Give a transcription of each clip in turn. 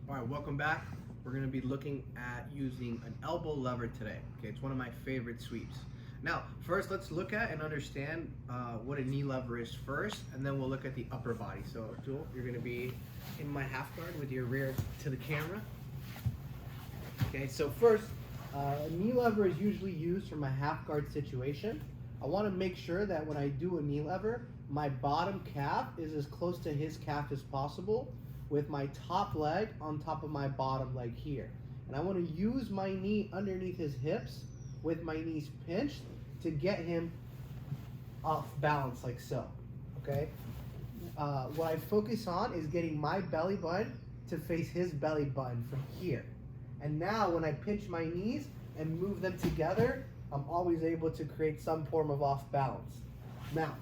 All right, welcome back. We're gonna be looking at using an elbow lever today. Okay, it's one of my favorite sweeps. Now, first let's look at and understand what a knee lever is first, and then we'll look at the upper body. So, Abdul, you're gonna be in my half guard with your rear to the camera. Okay, so first, a knee lever is usually used from a half guard situation. I wanna make sure that when I do a knee lever, my bottom calf is as close to his calf as possible, with my top leg on top of my bottom leg here. And I want to use my knee underneath his hips with my knees pinched to get him off balance like so, okay? What I focus on is getting my belly button to face his belly button from here. And now when I pinch my knees and move them together, I'm always able to create some form of off balance. Now,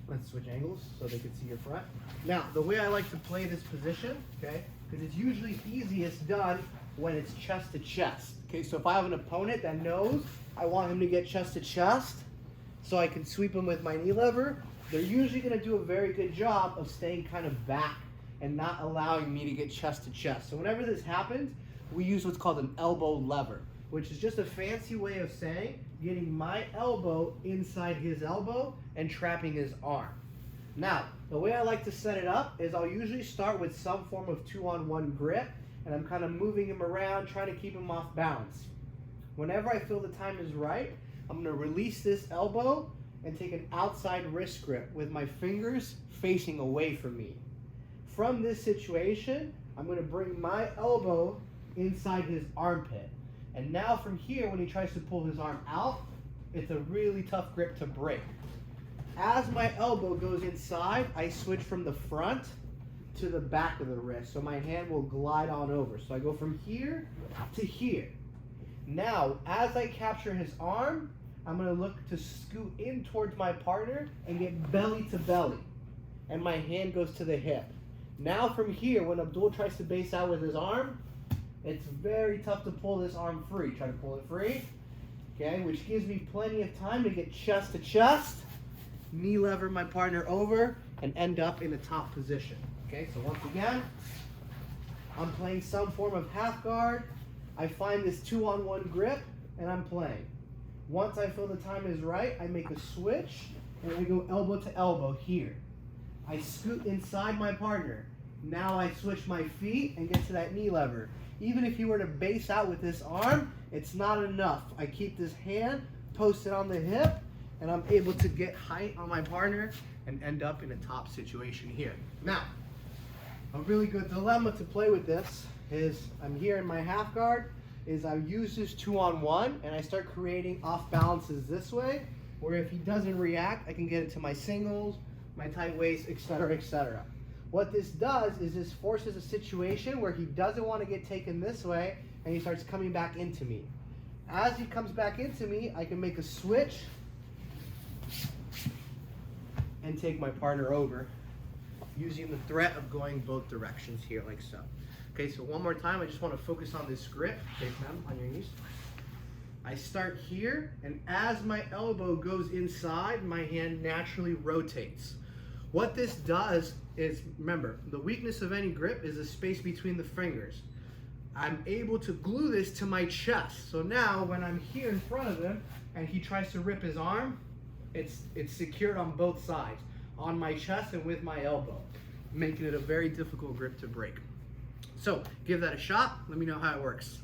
let's switch angles so they can see your front. Now, the way I like to play this position, okay, because it's usually easiest done when it's chest to chest. Okay, so if I have an opponent that knows I want him to get chest to chest, so I can sweep him with my knee lever, they're usually going to do a very good job of staying kind of back and not allowing me to get chest to chest. So whenever this happens, we use what's called an elbow lever, which is just a fancy way of saying getting my elbow inside his elbow and trapping his arm. Now, the way I like to set it up is I'll usually start with some form of 2-on-1 grip, and I'm kind of moving him around, trying to keep him off balance. Whenever I feel the time is right, I'm going to release this elbow and take an outside wrist grip with my fingers facing away from me. From this situation, I'm going to bring my elbow inside his armpit. And now from here, when he tries to pull his arm out, it's a really tough grip to break. As my elbow goes inside, I switch from the front to the back of the wrist, so my hand will glide on over. So I go from here to here. Now, as I capture his arm, I'm going to look to scoot in towards my partner and get belly to belly. And my hand goes to the hip. Now from here, when Abdul tries to base out with his arm, it's very tough to pull this arm free. Try to pull it free, okay, which gives me plenty of time to get chest to chest, knee lever my partner over, and end up in a top position. Okay, so once again, I'm playing some form of half guard. I find this 2-on-1 grip, and I'm playing. Once I feel the time is right, I make a switch, and I go elbow to elbow here. I scoot inside my partner. Now I switch my feet and get to that knee lever. Even if you were to base out with this arm, it's not enough. I keep this hand posted on the hip, and I'm able to get height on my partner and end up in a top situation here. Now, a really good dilemma to play with this is I'm here in my half guard, is I use this 2-on-1 and I start creating off balances this way, where if he doesn't react, I can get into my singles, my tight waist, etc., etc. What this does is this forces a situation where he doesn't want to get taken this way, and he starts coming back into me. As he comes back into me, I can make a switch and take my partner over, using the threat of going both directions here like so. Okay, so one more time, I just want to focus on this grip. Okay, ma'am, on your knees. I start here, and as my elbow goes inside, my hand naturally rotates. What this does is, remember, the weakness of any grip is the space between the fingers. I'm able to glue this to my chest. So now when I'm here in front of him and he tries to rip his arm, it's secured on both sides, on my chest and with my elbow, making it a very difficult grip to break. So give that a shot. Let me know how it works.